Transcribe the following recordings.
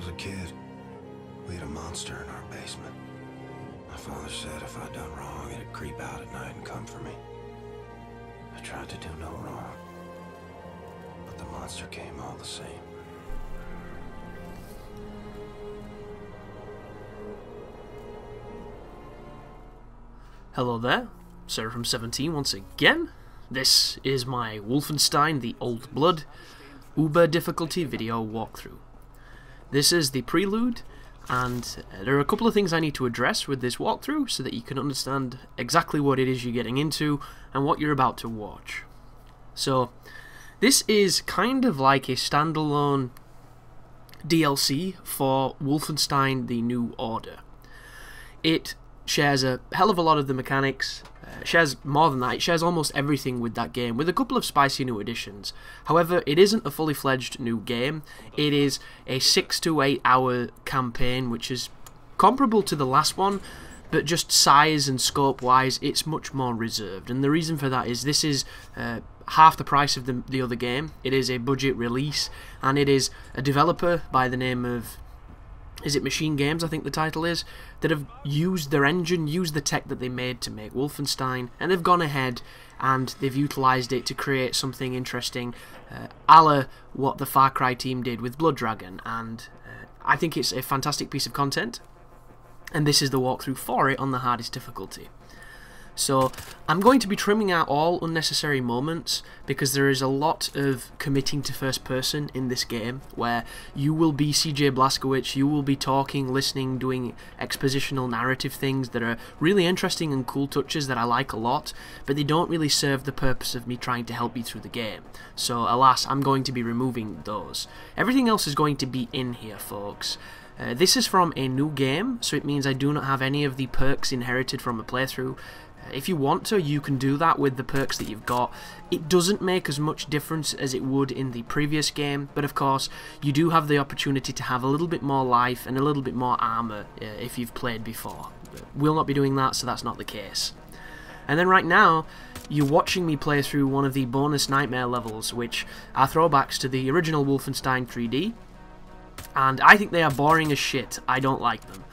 was a kid, we had a monster in our basement. My father said if I'd done wrong, it'd creep out at night and come for me. I tried to do no wrong, but the monster came all the same. Hello there, Sarah from 17 once again. This is my Wolfenstein The Old Blood Uber difficulty video walkthrough. This is the prelude, and there are a couple of things I need to address with this walkthrough so that you can understand exactly what it is you're getting into and what you're about to watch. So, this is kind of like a standalone DLC for Wolfenstein The New Order. It shares a hell of a lot of the mechanics, shares more than that, it shares almost everything with that game, with a couple of spicy new additions. However, it isn't a fully fledged new game, it is a 6 to 8 hour campaign, which is comparable to the last one, but just size and scope wise, it's much more reserved. And the reason for that is this is half the price of the other game, it is a budget release, and it is a developer by the name of, is it Machine Games, I think the title is, that have used their engine, used the tech that they made to make Wolfenstein, and they've gone ahead and they've utilised it to create something interesting, a la what the Far Cry team did with Blood Dragon, and I think it's a fantastic piece of content, and this is the walkthrough for it on the hardest difficulty. So I'm going to be trimming out all unnecessary moments because there is a lot of committing to first person in this game where you will be CJ Blazkowicz, you will be talking, listening, doing expositional narrative things that are really interesting and cool touches that I like a lot, but they don't really serve the purpose of me trying to help you through the game. So alas, I'm going to be removing those. Everything else is going to be in here, folks. This is from a new game, so it means I do not have any of the perks inherited from a playthrough. If you want to, you can do that with the perks that you've got. It doesn't make as much difference as it would in the previous game, but of course, you do have the opportunity to have a little bit more life and a little bit more armor if you've played before. We'll not be doing that, so that's not the case. And then right now, you're watching me play through one of the bonus nightmare levels, which are throwbacks to the original Wolfenstein 3D, and I think they are boring as shit. I don't like them.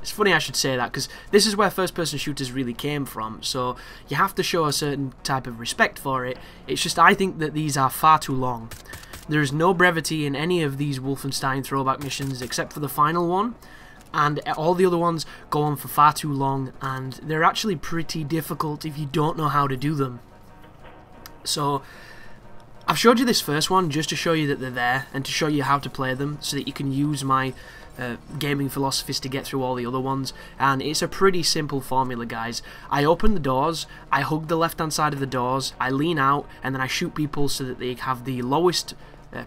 It's funny I should say that, because this is where first-person shooters really came from, so you have to show a certain type of respect for it. It's just I think that these are far too long. There is no brevity in any of these Wolfenstein throwback missions except for the final one, and all the other ones go on for far too long, and they're actually pretty difficult if you don't know how to do them. So I've showed you this first one just to show you that they're there, and to show you how to play them, so that you can use my gaming philosophies to get through all the other ones, and it's a pretty simple formula, guys. I open the doors, I hug the left hand side of the doors, I lean out, and then I shoot people so that they have the lowest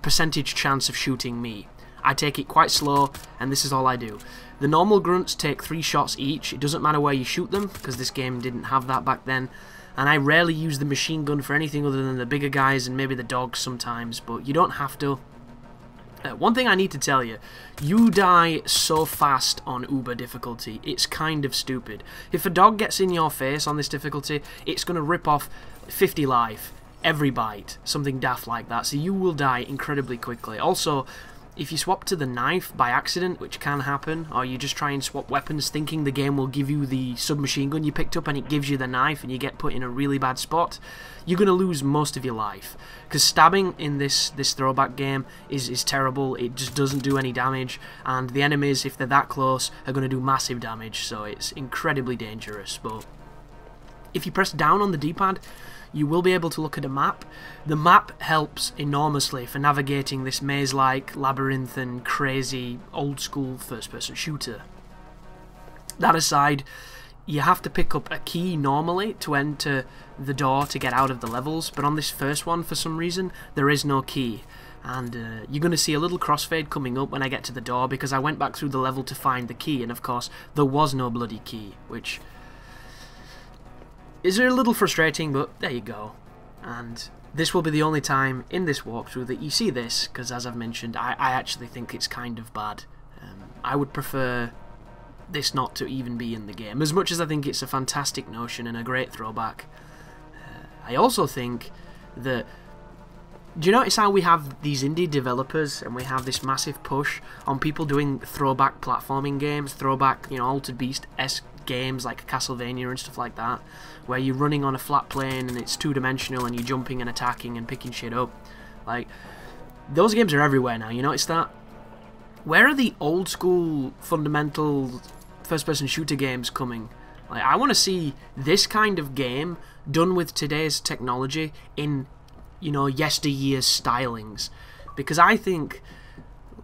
percentage chance of shooting me. I take it quite slow, and this is all I do. The normal grunts take 3 shots each. It doesn't matter where you shoot them, because this game didn't have that back then, and I rarely use the machine gun for anything other than the bigger guys and maybe the dogs sometimes, but you don't have to. One thing I need to tell you, you die so fast on Uber difficulty, it's kind of stupid. If a dog gets in your face on this difficulty, it's going to rip off 50 life every bite, something daft like that, so you will die incredibly quickly. Also, if you swap to the knife by accident, which can happen, or you just try and swap weapons thinking the game will give you the submachine gun you picked up and it gives you the knife and you get put in a really bad spot, you're going to lose most of your life. Because stabbing in this throwback game is terrible, it just doesn't do any damage, and the enemies, if they're that close, are going to do massive damage, so it's incredibly dangerous. But if you press down on the D-pad, you will be able to look at a map. The map helps enormously for navigating this maze-like, labyrinthine, crazy, old-school first-person shooter. That aside, you have to pick up a key normally to enter the door to get out of the levels, but on this first one, for some reason, there is no key. And you're going to see a little crossfade coming up when I get to the door, because I went back through the level to find the key, and of course, there was no bloody key, which is a little frustrating, but there you go. And this will be the only time in this walkthrough that you see this, because as I've mentioned, I actually think it's kind of bad. I would prefer this not to even be in the game, as much as I think it's a fantastic notion and a great throwback. I also think that do you notice how we have these indie developers and we have this massive push on people doing throwback platforming games, throwback, you know, Altered Beast-esque games like Castlevania and stuff like that, where you're running on a flat plane and it's two-dimensional and you're jumping and attacking and picking shit up. Like, those games are everywhere now, you notice that? Where are the old school fundamental first-person shooter games coming? Like, I want to see this kind of game done with today's technology in, you know, yesteryear's stylings. Because I think,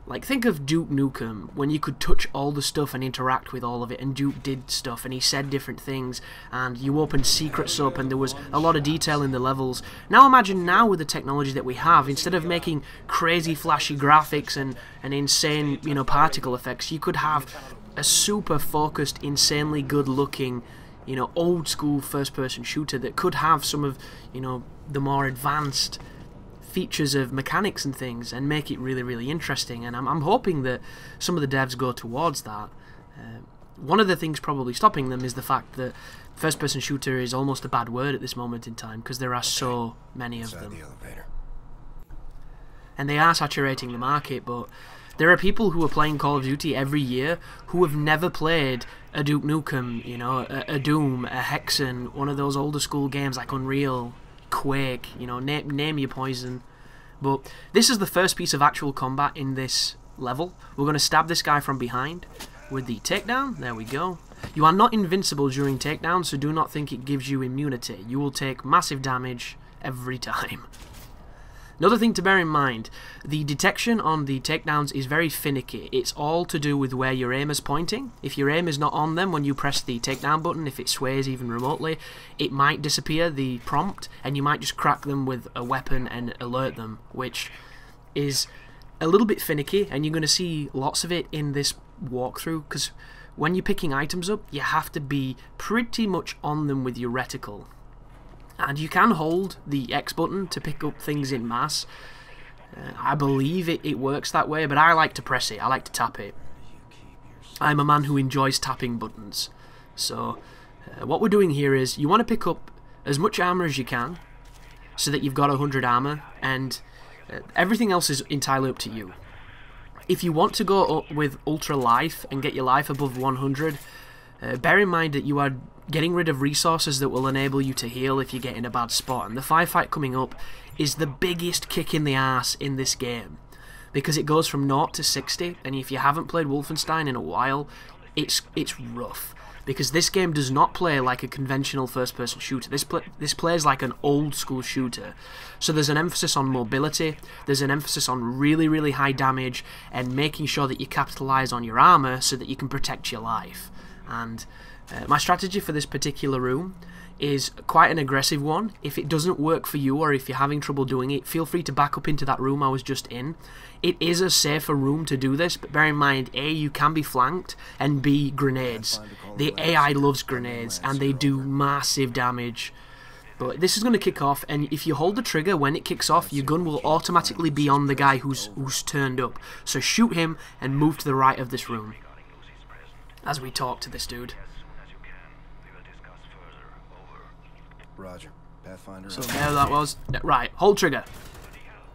like, think of Duke Nukem, when you could touch all the stuff and interact with all of it, and Duke did stuff, and he said different things, and you opened secrets up, and there was a lot of detail in the levels. Now imagine now with the technology that we have, instead of making crazy flashy graphics and insane, you know, particle effects, you could have a super focused, insanely good looking, you know, old school first person shooter that could have some of, you know, the more advanced features of mechanics and things and make it really, really interesting. And I'm hoping that some of the devs go towards that. One of the things probably stopping them is the fact that first person shooter is almost a bad word at this moment in time because there are so many of them. And they are saturating the market, but there are people who are playing Call of Duty every year who have never played a Duke Nukem, you know, a Doom, a Hexen, one of those older school games like Unreal, Quake, you know, name your poison. But this is the first piece of actual combat in this level. We're going to stab this guy from behind with the takedown. There we go. You are not invincible during takedown, so do not think it gives you immunity. You will take massive damage every time. Another thing to bear in mind, the detection on the takedowns is very finicky. It's all to do with where your aim is pointing. If your aim is not on them when you press the takedown button, if it sways even remotely, it might disappear the prompt, and you might just crack them with a weapon and alert them, which is a little bit finicky, and you're going to see lots of it in this walkthrough, because when you're picking items up, you have to be pretty much on them with your reticle. And you can hold the X button to pick up things in mass. I believe it works that way, but I like to press it. I like to tap it. I'm a man who enjoys tapping buttons. So what we're doing here is you want to pick up as much armor as you can so that you've got 100 armor, and everything else is entirely up to you. If you want to go up with ultra life and get your life above 100, bear in mind that you are getting rid of resources that will enable you to heal if you get in a bad spot. And the firefight coming up is the biggest kick in the ass in this game, because it goes from 0 to 60, and if you haven't played Wolfenstein in a while, it's rough. Because this game does not play like a conventional first-person shooter. This plays like an old-school shooter. So there's an emphasis on mobility, there's an emphasis on really, really high damage, and making sure that you capitalise on your armour so that you can protect your life. And my strategy for this particular room is quite an aggressive one. If it doesn't work for you, or if you're having trouble doing it, feel free to back up into that room I was just in. It is a safer room to do this, but bear in mind, A, you can be flanked, and B, grenades. The AI loves grenades, and they do massive damage. But this is going to kick off, and if you hold the trigger when it kicks off, your gun will automatically be on the guy who's turned up. So shoot him and move to the right of this room as we talk to this dude. Roger. Pathfinder. So there that was. Right, hold trigger.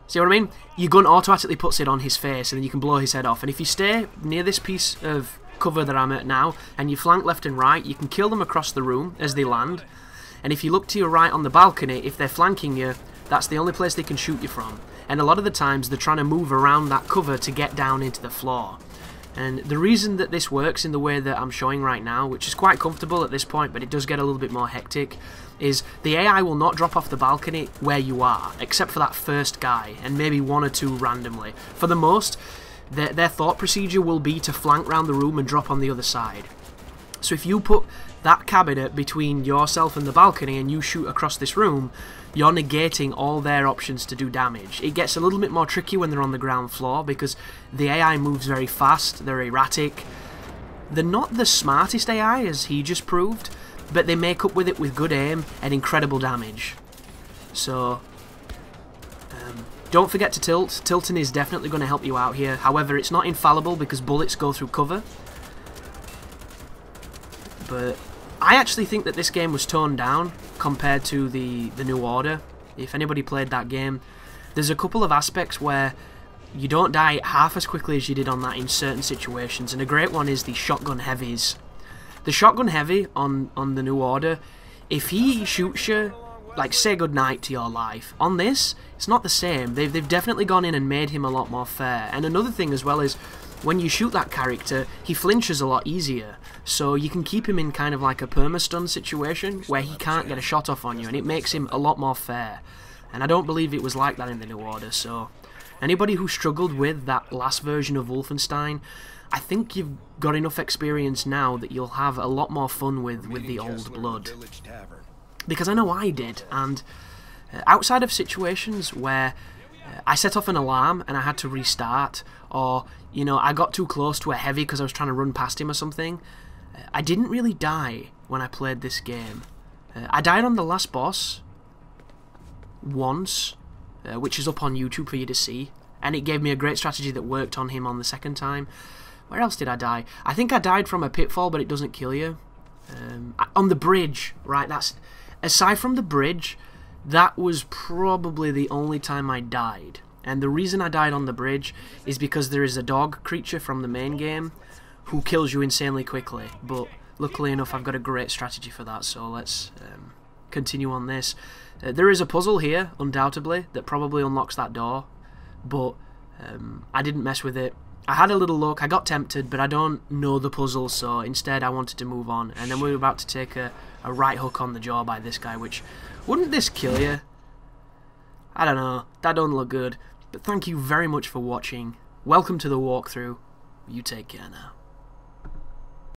See what I mean? Your gun automatically puts it on his face, and then you can blow his head off. And if you stay near this piece of cover that I'm at now, and you flank left and right, you can kill them across the room as they land. And if you look to your right on the balcony, if they're flanking you, that's the only place they can shoot you from. And a lot of the times they're trying to move around that cover to get down into the floor. And the reason that this works in the way that I'm showing right now, which is quite comfortable at this point, but it does get a little bit more hectic, is the AI will not drop off the balcony where you are, except for that first guy, and maybe one or two randomly. For the most, their thought procedure will be to flank round the room and drop on the other side. So if you put that cabinet between yourself and the balcony and you shoot across this room, you're negating all their options to do damage. It gets a little bit more tricky when they're on the ground floor because the AI moves very fast, they're erratic. They're not the smartest AI, as he just proved, but they make up with it with good aim and incredible damage. So don't forget to tilt. Tilting is definitely going to help you out here. However, it's not infallible because bullets go through cover. But I actually think that this game was toned down compared to the New Order. If anybody played that game, There's a couple of aspects where you don't die half as quickly as you did on that in certain situations, and a great one is the shotgun heavies. The shotgun heavy on the New Order, if he shoots you, like, say goodnight to your life, on this, it's not the same. They've definitely gone in and made him a lot more fair. And another thing as well is, when you shoot that character, he flinches a lot easier. So you can keep him in kind of like a perma-stun situation, where he can't get a shot off on you, and it makes him a lot more fair. And I don't believe it was like that in the New Order, so anybody who struggled with that last version of Wolfenstein, I think you've got enough experience now that you'll have a lot more fun with the Old Blood. Because I know I did, and outside of situations where I set off an alarm and I had to restart, or, you know, I got too close to a heavy because I was trying to run past him or something, I didn't really die when I played this game. I died on the last boss once, which is up on YouTube for you to see, and it gave me a great strategy that worked on him on the second time. Where else did I die? I think I died from a pitfall, but it doesn't kill you. On the bridge, right, that's... Aside from the bridge, that was probably the only time I died. And the reason I died on the bridge is because there is a dog creature from the main game who kills you insanely quickly. But luckily enough, I've got a great strategy for that, so let's continue on this. There is a puzzle here, undoubtedly, that probably unlocks that door. But I didn't mess with it. I had a little look, I got tempted, but I don't know the puzzle, so instead I wanted to move on. And then we were about to take a right hook on the jaw by this guy, which... Wouldn't this kill you? I don't know, that don't look good. But thank you very much for watching. Welcome to the walkthrough. You take care now.